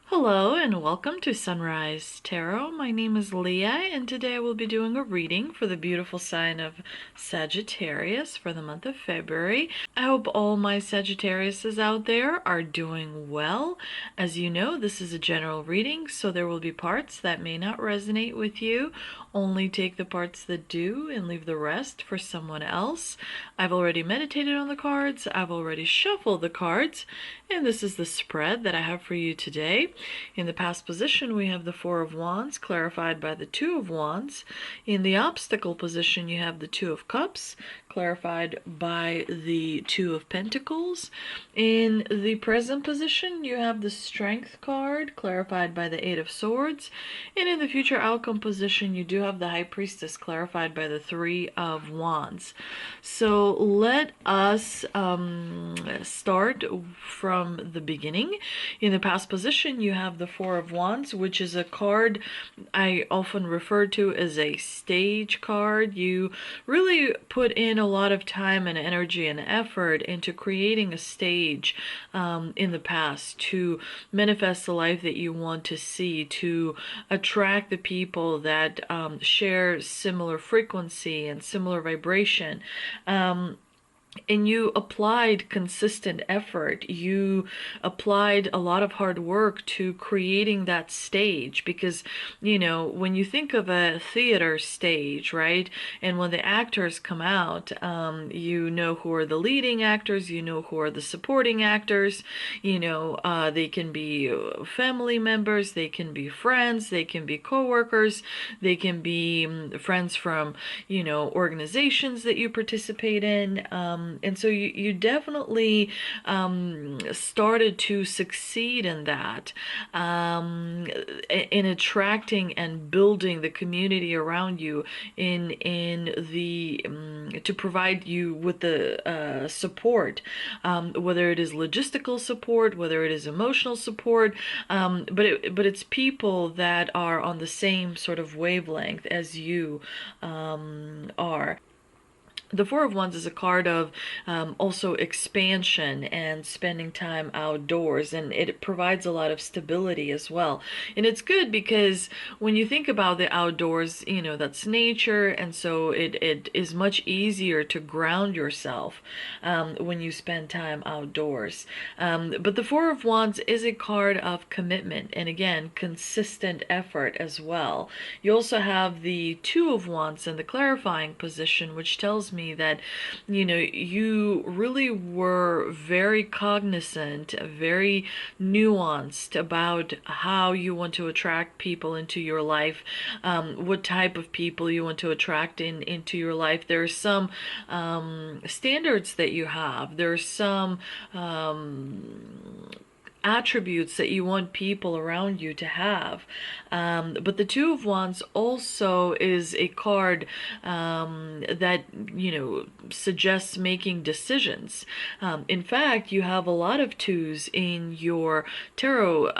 Hello and welcome to Sunrise Tarot. My name is Leah and today I will be doing a reading for the beautiful sign of Sagittarius for the month of February. I hope all my Sagittariuses out there are doing well. As you know, this is a general reading, so there will be parts that may not resonate with you. Only take the parts that do and leave the rest for someone else. I've already meditated on the cards, I've already shuffled the cards, and this is the spread that I have for you today. In the past position, we have the Four of Wands, clarified by the Two of Wands. In the obstacle position, you have the Two of Cups, clarified by the Two of Pentacles. In the present position, you have the Strength card, clarified by the Eight of Swords. And in the future outcome position, you do have the High Priestess, clarified by the Three of Wands. So let us start from the beginning. In the past position, you have the Four of Wands, which is a card I often refer to as a stage card. You really put in a lot of time and energy and effort into creating a stage in the past to manifest the life that you want to see, to attract the people that share similar frequency and similar vibration. And you applied consistent effort. You applied a lot of hard work to creating that stage because, you know, when you think of a theater stage, right, and when the actors come out, you know who are the leading actors, you know who are the supporting actors, you know, they can be family members, they can be friends, they can be co-workers, they can be friends from, you know, organizations that you participate in. And so you definitely started to succeed in that, in attracting and building the community around you, in the to provide you with the support, whether it is logistical support, whether it is emotional support, but it's people that are on the same sort of wavelength as you are. The Four of Wands is a card of also expansion and spending time outdoors, and it provides a lot of stability as well. And it's good because when you think about the outdoors, you know, that's nature, and so it is much easier to ground yourself when you spend time outdoors. But the Four of Wands is a card of commitment and, again, consistent effort as well. You also have the Two of Wands in the clarifying position, which tells me that, you know, you really were very cognizant, very nuanced about how you want to attract people into your life, what type of people you want to attract into your life. There are some standards that you have. There are some attributes that you want people around you to have. But the Two of Wands also is a card that, you know, suggests making decisions. In fact, you have a lot of twos in your tarot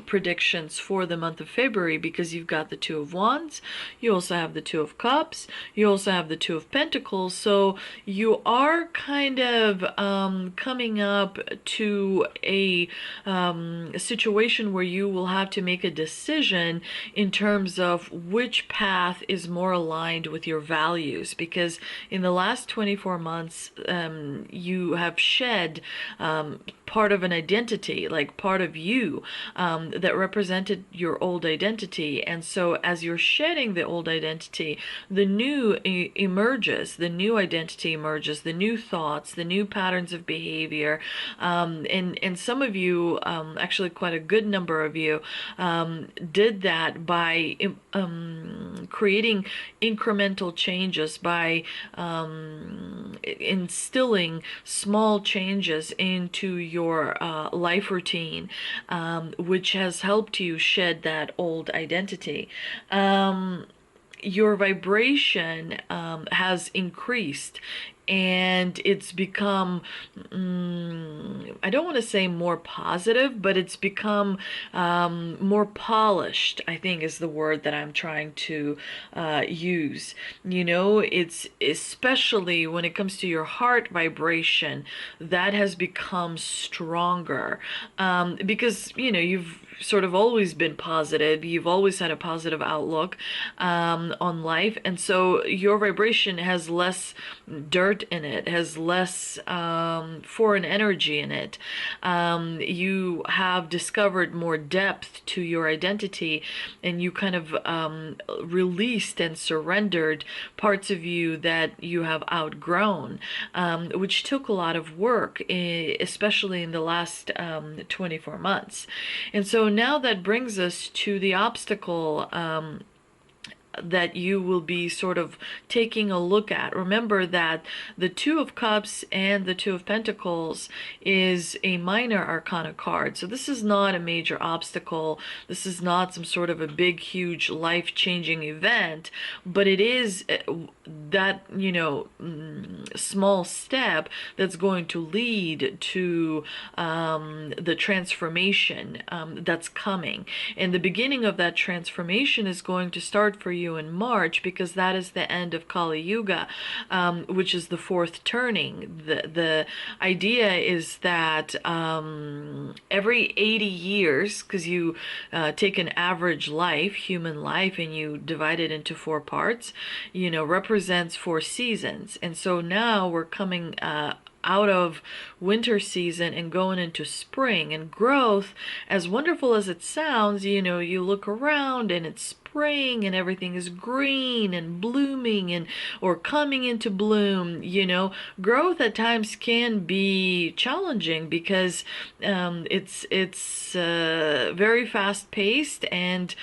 predictions for the month of February because you've got the Two of Wands, you also have the Two of Cups, you also have the Two of Pentacles. So you are kind of coming up to a situation where you will have to make a decision in terms of which path is more aligned with your values, because in the last 24 months you have shed part of an identity, like part of you that represented your old identity. And so as you're shedding the old identity, the new emerges, the new identity emerges, the new thoughts, the new patterns of behavior. And some of you, actually quite a good number of you, did that by creating incremental changes, by instilling small changes into your life routine, which has helped you shed that old identity. Your vibration has increased and it's become, I don't want to say more positive, but it's become more polished, I think is the word that I'm trying to use. It's especially when it comes to your heart vibration, that has become stronger, because, you've sort of always been positive. You've always had a positive outlook on life. And so your vibration has less dirt in it, has less foreign energy in it. You have discovered more depth to your identity, and you kind of released and surrendered parts of you that you have outgrown, which took a lot of work, especially in the last 24 months. And so now that brings us to the obstacle that you will be sort of taking a look at. Remember that the Two of Cups and the Two of Pentacles is a minor arcana card. So this is not a major obstacle. This is not some sort of a big, huge, life-changing event, but it is that, small step that's going to lead to the transformation that's coming. And the beginning of that transformation is going to start for you in March, because that is the end of Kali Yuga, which is the fourth turning. The idea is that every 80 years, because you take an average life, human life, and you divide it into four parts, represents four seasons. And so now we're coming out of winter season and going into spring, and growth, as wonderful as it sounds, you look around and it's spring and everything is green and blooming and or coming into bloom. Growth at times can be challenging because it's very fast paced, and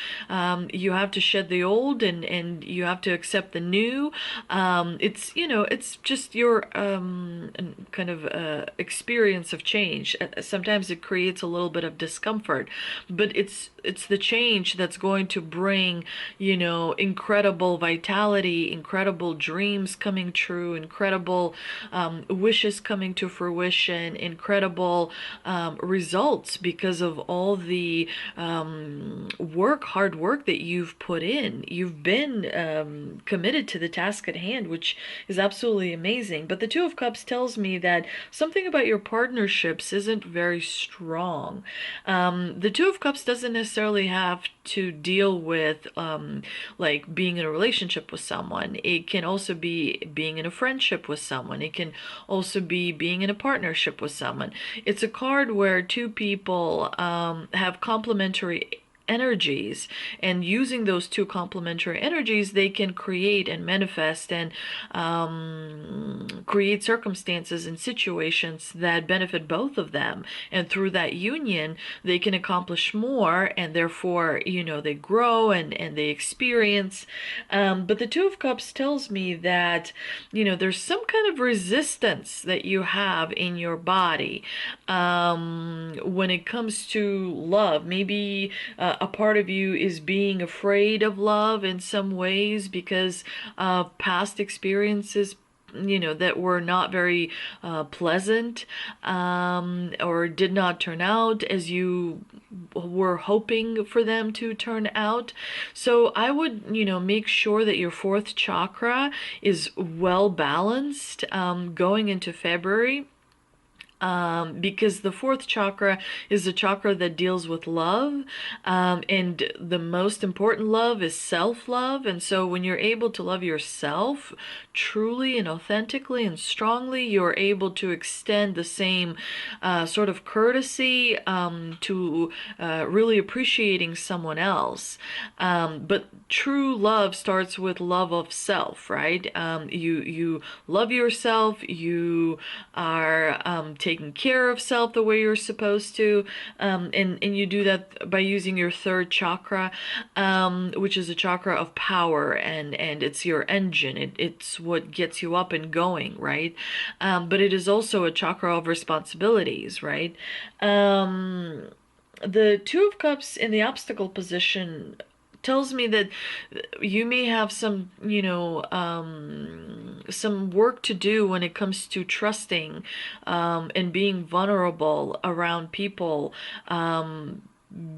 you have to shed the old, and you have to accept the new. It's just your kind of experience of change. Sometimes it creates a little bit of discomfort, but it's the change that's going to bring, incredible vitality, incredible dreams coming true, incredible wishes coming to fruition, incredible results because of all the hard work that you've put in. You've been committed to the task at hand, which is absolutely amazing. But the Two of Cups tells me that something about your partnerships isn't very strong. The Two of Cups doesn't necessarily have to deal with like being in a relationship with someone. It can also be being in a friendship with someone. It can also be being in a partnership with someone. It's a card where two people have complementary energies, and using those two complementary energies, they can create and manifest and create circumstances and situations that benefit both of them, and through that union they can accomplish more, and therefore they grow and they experience. But the Two of Cups tells me that there's some kind of resistance that you have in your body when it comes to love. Maybe a part of you is being afraid of love in some ways because of past experiences that were not very pleasant, or did not turn out as you were hoping for them to turn out. So I would make sure that your fourth chakra is well balanced going into February. Because the fourth chakra is a chakra that deals with love, and the most important love is self-love. And so when you're able to love yourself truly and authentically and strongly, you're able to extend the same sort of courtesy to really appreciating someone else. But true love starts with love of self, right? You love yourself, you are taking care of self the way you're supposed to, and you do that by using your third chakra, which is a chakra of power, and it's your engine. It's what gets you up and going, right? But it is also a chakra of responsibilities, right? The Two of Cups in the obstacle position tells me that you may have some, some work to do when it comes to trusting, and being vulnerable around people.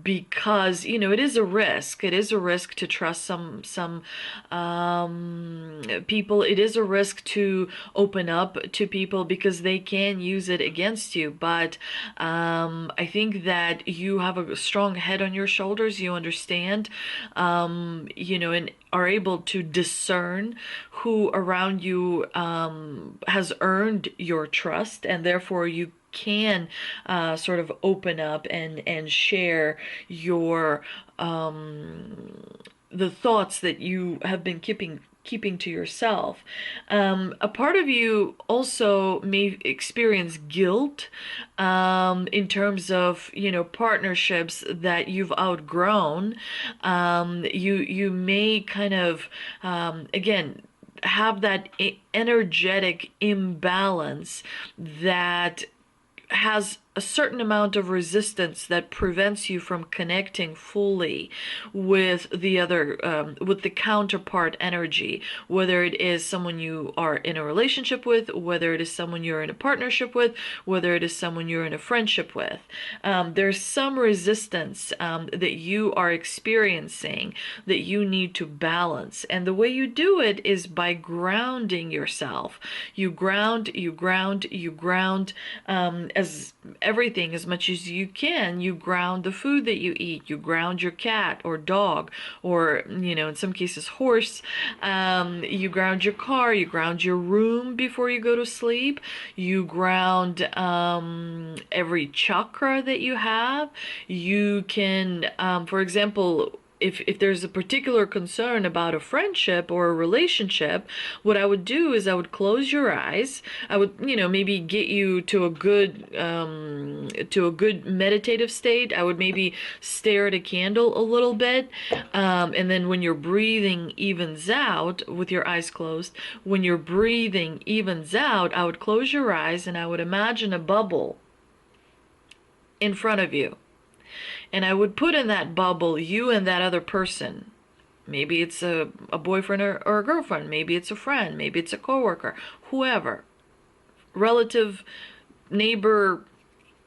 Because it is a risk. It is a risk to trust some people. It is a risk to open up to people because they can use it against you. But I think that you have a strong head on your shoulders. You understand, and are able to discern who around you has earned your trust, and therefore you can sort of open up and share your the thoughts that you have been keeping to yourself. A part of you also may experience guilt in terms of partnerships that you've outgrown. You may kind of again have that energetic imbalance that has a certain amount of resistance that prevents you from connecting fully with the other, with the counterpart energy, whether it is someone you are in a relationship with, whether it is someone you're in a partnership with, whether it is someone you're in a friendship with. There's some resistance that you are experiencing that you need to balance. And the way you do it is by grounding yourself. You ground, as everything as much as you can. You ground the food that you eat. You ground your cat or dog, or in some cases horse. You ground your car. You ground your room before you go to sleep. You ground every chakra that you have. You can, for example, if there's a particular concern about a friendship or a relationship, what I would do is I would close your eyes. I would, maybe get you to a good meditative state. I would maybe stare at a candle a little bit, and then when your breathing evens out with your eyes closed, when your breathing evens out, I would close your eyes and I would imagine a bubble in front of you. And I would put in that bubble you and that other person. Maybe it's a boyfriend or a girlfriend. Maybe it's a friend. Maybe it's a coworker. Whoever. Relative, neighbor,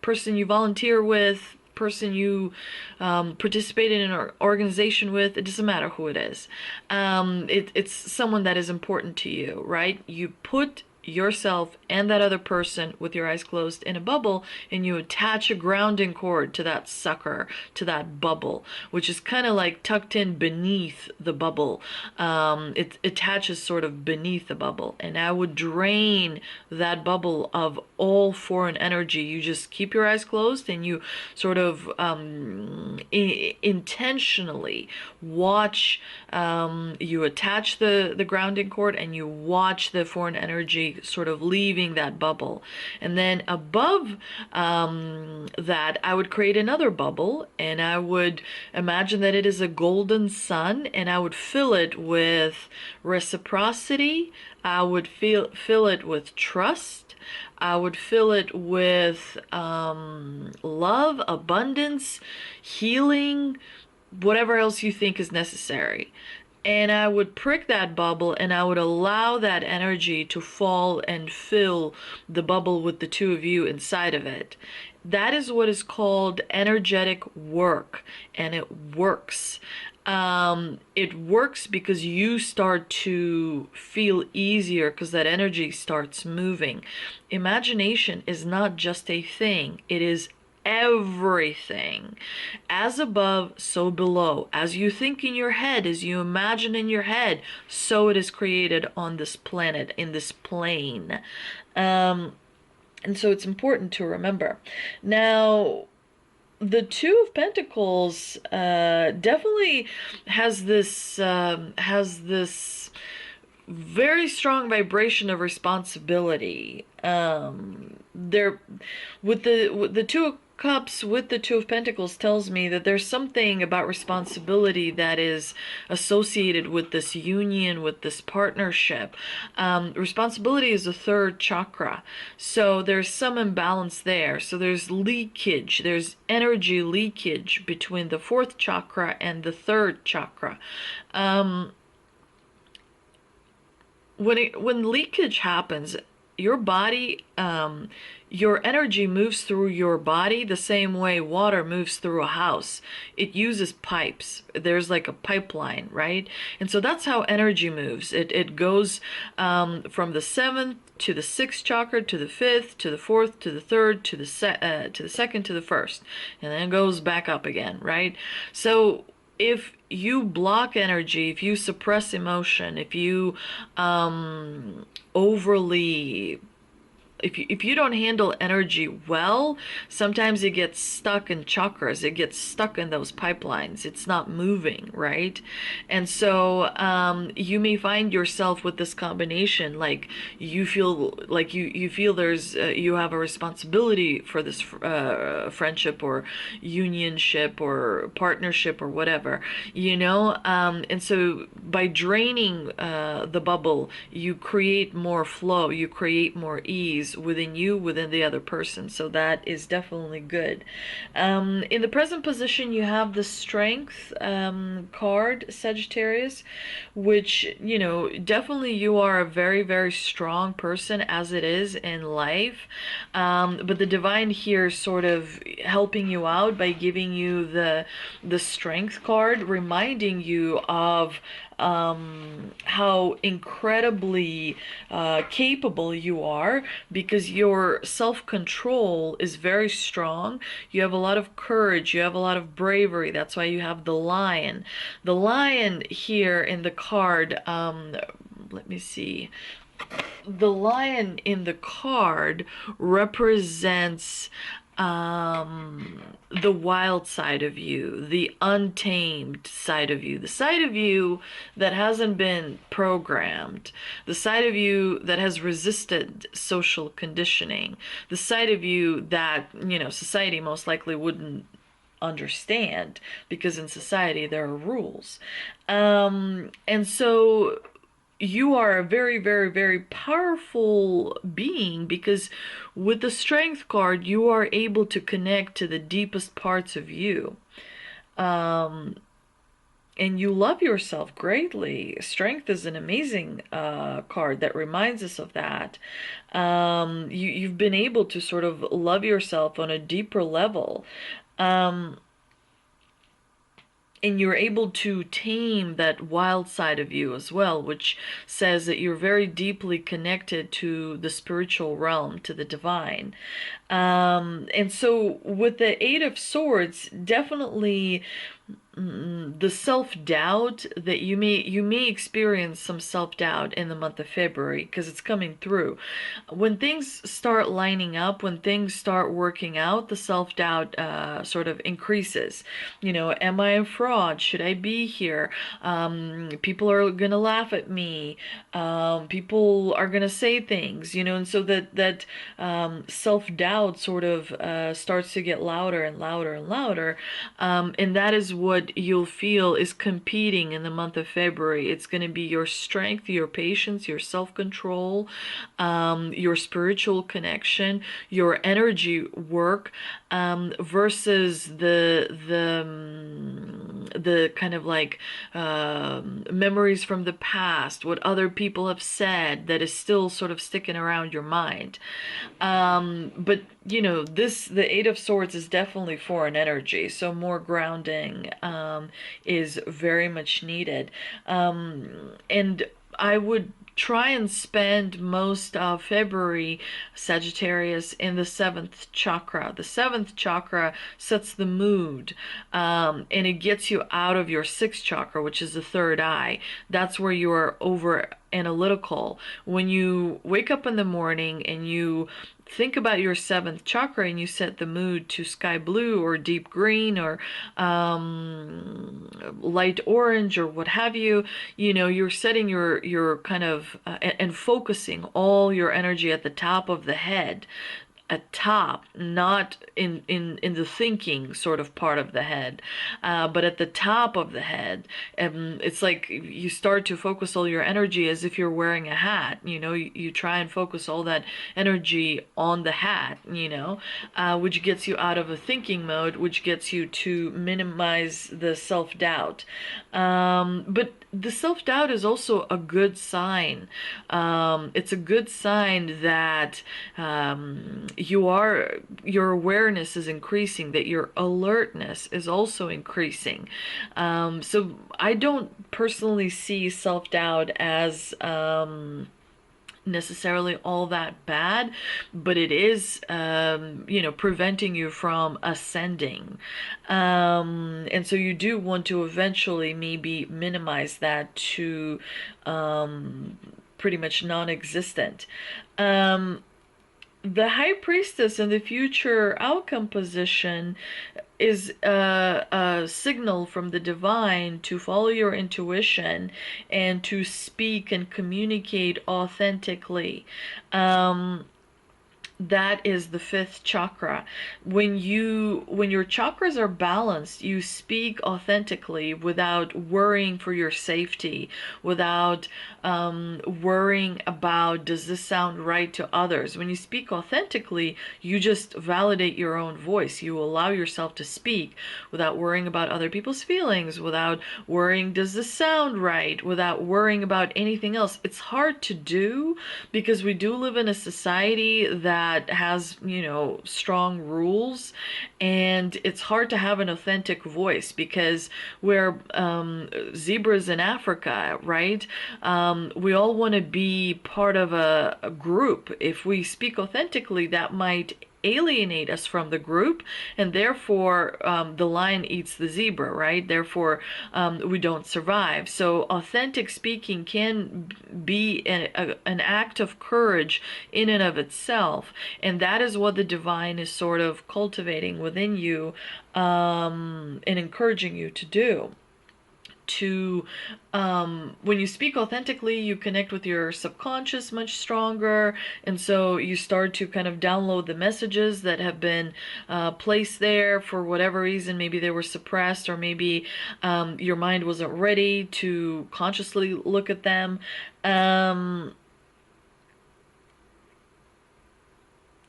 person you volunteer with, person you participate in an organization with. It doesn't matter who it is. It's someone that is important to you, right? You put yourself and that other person with your eyes closed in a bubble, and you attach a grounding cord to that sucker, to that bubble, which is kind of like tucked in beneath the bubble. It attaches sort of beneath the bubble, and I would drain that bubble of all foreign energy. You just keep your eyes closed and you sort of intentionally watch, you attach the grounding cord and you watch the foreign energy sort of leaving that bubble. And then above that, I would create another bubble, and I would imagine that it is a golden sun, and I would fill it with reciprocity. I would fill it with trust. I would fill it with love, abundance, healing, whatever else you think is necessary. And I would prick that bubble and I would allow that energy to fall and fill the bubble with the two of you inside of it. That is what is called energetic work, and it works. It works because you start to feel easier because that energy starts moving. Imagination is not just a thing, it is everything. As above, so below. As you think in your head, as you imagine in your head, so it is created on this planet, in this plane. And so it's important to remember. Now, the Two of Pentacles definitely has this very strong vibration of responsibility. There, with the Two of Cups with the Two of Pentacles tells me that there's something about responsibility that is associated with this union, with this partnership. Responsibility is the third chakra, so there's some imbalance there. So there's leakage, there's energy leakage between the fourth chakra and the third chakra. When leakage happens, your body, your energy moves through your body the same way water moves through a house. It uses pipes. There's like a pipeline, right? And so that's how energy moves. It goes from the seventh to the sixth chakra, to the fifth, to the fourth, to the third, to the second, to the first, and then it goes back up again, right? So if you block energy, if you suppress emotion, if you overly if you don't handle energy well, sometimes it gets stuck in chakras. It gets stuck in those pipelines. It's not moving, right? And so you may find yourself with this combination, like you feel like you feel there's you have a responsibility for this friendship or unionship or partnership or whatever, you know. And so by draining the bubble, you create more flow, you create more ease within you, within the other person. So that is definitely good. In the present position, you have the Strength card, Sagittarius, which, you know, definitely you are a very, very strong person as it is in life. But the divine here is sort of helping you out by giving you the Strength card, reminding you of how incredibly capable you are, because your self-control is very strong. You have a lot of courage, you have a lot of bravery. That's why you have the Lion. The Lion here in the card, let me see. The lion in the card represents the wild side of you, the untamed side of you, the side of you that hasn't been programmed, the side of you that has resisted social conditioning, the side of you that, you know, society most likely wouldn't understand, because in society there are rules. And so you are a very, very, very powerful being, because with the Strength card, you are able to connect to the deepest parts of you. And you love yourself greatly. Strength is an amazing card that reminds us of that. You've been able to sort of love yourself on a deeper level. And you're able to tame that wild side of you as well, which says that you're very deeply connected to the spiritual realm, to the divine. And so with the Eight of Swords, definitely the self-doubt that you may experience some self-doubt in the month of February, because it's coming through. When things start lining up, when things start working out, the self-doubt sort of increases. You know, am I a fraud? Should I be here? People are gonna laugh at me. People are gonna say things, you know, and so that self-doubt sort of starts to get louder and louder and louder, and that is what you'll feel is competing in the month of February. It's going to be your strength, your patience, your self-control, your spiritual connection, your energy work, versus the kind of like memories from the past, what other people have said that is still sort of sticking around your mind. But you know, the Eight of Swords is definitely foreign energy, so more grounding is very much needed. And I would try and spend most of February, Sagittarius, in the seventh chakra. The seventh chakra sets the mood, and it gets you out of your sixth chakra, which is the third eye. That's where you are over analytical. When you wake up in the morning and you think about your seventh chakra and you set the mood to sky blue or deep green or light orange or what have you, you know, you're setting your kind of and focusing all your energy at the top of the head. at top, not in the thinking sort of part of the head, but at the top of the head. It's like you start to focus all your energy as if you're wearing a hat. You try and focus all that energy on the hat, which gets you out of a thinking mode, which gets you to minimize the self-doubt. But the self-doubt is also a good sign. It's a good sign that your awareness is increasing, that your alertness is also increasing. So I don't personally see self-doubt as necessarily all that bad, but it is preventing you from ascending, and so you do want to eventually maybe minimize that to pretty much non-existent. The high priestess in the future outcome position is a signal from the divine to follow your intuition and to speak and communicate authentically. That is the fifth chakra. When your chakras are balanced, you speak authentically without worrying for your safety, without worrying about, does this sound right to others? When you speak authentically, you just validate your own voice. You allow yourself to speak without worrying about other people's feelings, without worrying, does this sound right, without worrying about anything else. It's hard to do because we do live in a society that has, strong rules, and it's hard to have an authentic voice because we're zebras in Africa, right? We all want to be part of a group. If we speak authentically, that might alienate us from the group, and therefore the lion eats the zebra, right? Therefore we don't survive. So authentic speaking can be an act of courage in and of itself, and that is what the divine is sort of cultivating within you and encouraging you to do. When you speak authentically, you connect with your subconscious much stronger, and so you start to kind of download the messages that have been placed there for whatever reason. Maybe they were suppressed, or maybe your mind wasn't ready to consciously look at them.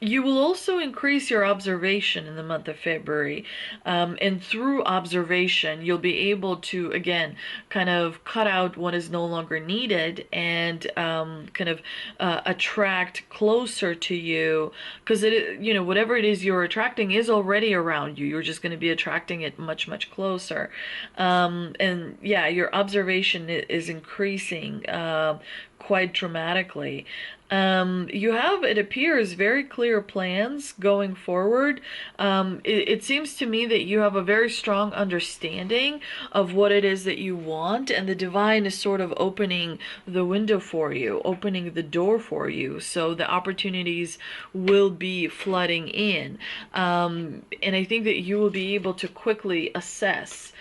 You will also increase your observation in the month of February. And through observation, you'll be able to, again, kind of cut out what is no longer needed and kind of attract closer to you. Because, whatever it is you're attracting is already around you. You're just going to be attracting it much, much closer. And yeah, your observation is increasing quite dramatically. You have, it appears, very clear plans going forward. It seems to me that you have a very strong understanding of what it is that you want, and the divine is sort of opening the window for you, opening the door for you, so the opportunities will be flooding in. And I think that you will be able to quickly assess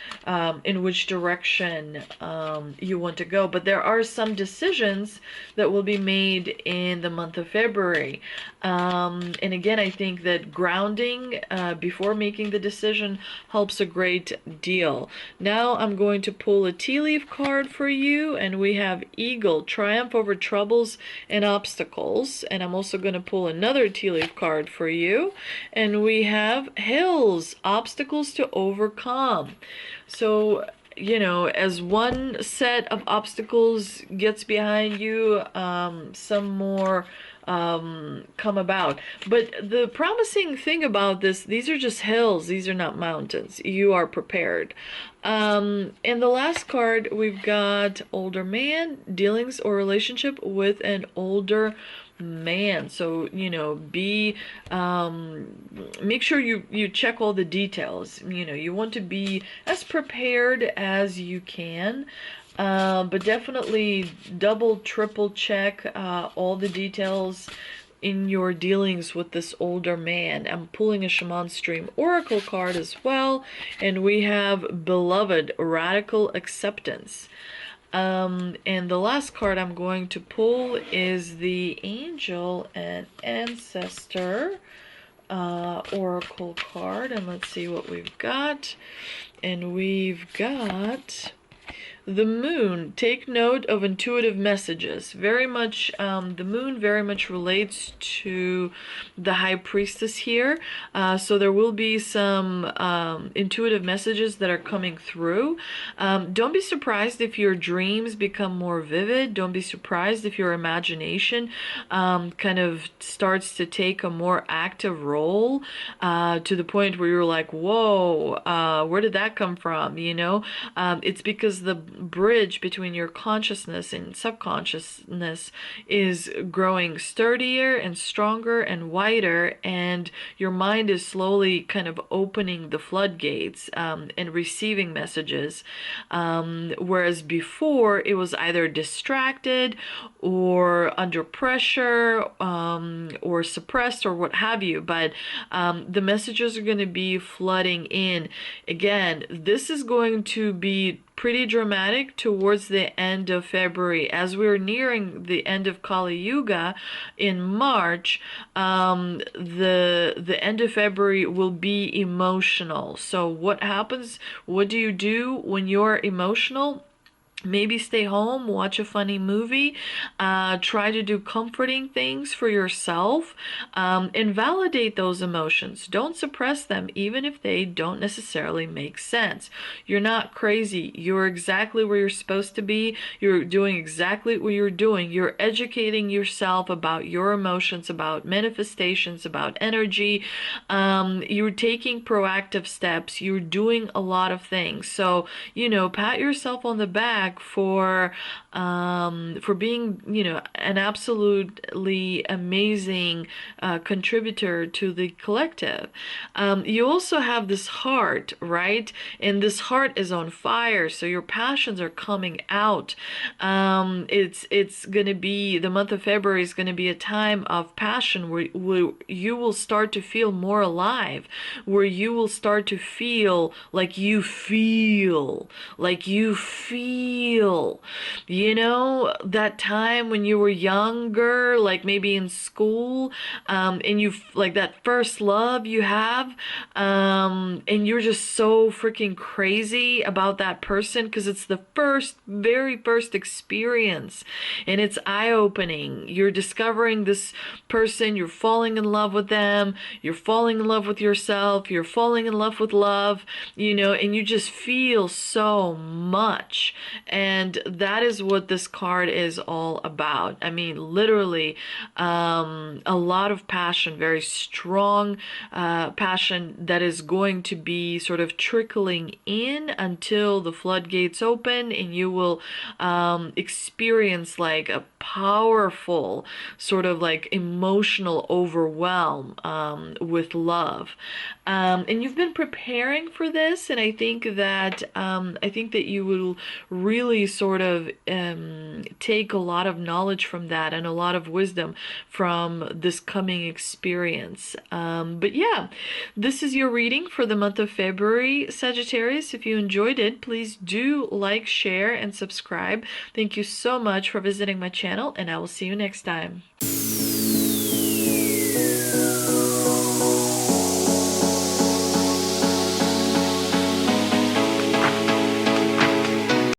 in which direction you want to go. But there are some decisions that will be made in the month of February. And again, I think that grounding before making the decision helps a great deal. Now I'm going to pull a tea leaf card for you, and we have Eagle, triumph over troubles and obstacles. And I'm also going to pull another tea leaf card for you, and we have Hills, obstacles to overcome. So, as one set of obstacles gets behind you, some more come about. But the promising thing about this, these are just hills, these are not mountains. You are prepared. And the last card, we've got older man, dealings or relationship with an older man. So make sure you check all the details. You want to be as prepared as you can, but definitely double, triple check all the details in your dealings with this older man. I'm pulling a Shaman Stream Oracle card as well, and we have Beloved, Radical Acceptance. And the last card I'm going to pull is the Angel and Ancestor oracle card, and let's see what we've got. And we've got the moon. Take note of intuitive messages. Very much, the moon very much relates to the high priestess here. So there will be some intuitive messages that are coming through. Don't be surprised if your dreams become more vivid. Don't be surprised if your imagination kind of starts to take a more active role to the point where you're like, whoa, where did that come from? You know, it's because the bridge between your consciousness and subconsciousness is growing sturdier and stronger and wider, and your mind is slowly kind of opening the floodgates and receiving messages, whereas before it was either distracted or under pressure or suppressed or what have you. But the messages are going to be flooding in. Again, this is going to be pretty dramatic towards the end of February. As we're nearing the end of Kali Yuga in March, the end of February will be emotional. So what happens? What do you do when you're emotional? Maybe stay home, watch a funny movie, try to do comforting things for yourself, and validate those emotions. Don't suppress them, even if they don't necessarily make sense. You're not crazy. You're exactly where you're supposed to be. You're doing exactly what you're doing. You're educating yourself about your emotions, about manifestations, about energy. You're taking proactive steps. You're doing a lot of things. So, pat yourself on the back for being, an absolutely amazing contributor to the collective. You also have this heart, right? And this heart is on fire, so your passions are coming out. It's gonna be, the month of February is gonna be a time of passion where you will start to feel more alive, where you will start to feel like you feel, that time when you were younger, like maybe in school, and you like that first love you have, and you're just so freaking crazy about that person because it's the very first experience, and it's eye-opening. You're discovering this person, you're falling in love with them, you're falling in love with yourself, you're falling in love with love, and you just feel so much. And that is what this card is all about. I mean, literally, a lot of passion, very strong passion that is going to be sort of trickling in until the floodgates open, and you will experience like a powerful sort of like emotional overwhelm with love. And you've been preparing for this, and I think that you will really sort of take a lot of knowledge from that and a lot of wisdom from this coming experience. But yeah, this is your reading for the month of February, Sagittarius. If you enjoyed it, please do like, share, and subscribe. Thank you so much for visiting my channel, and I will see you next time.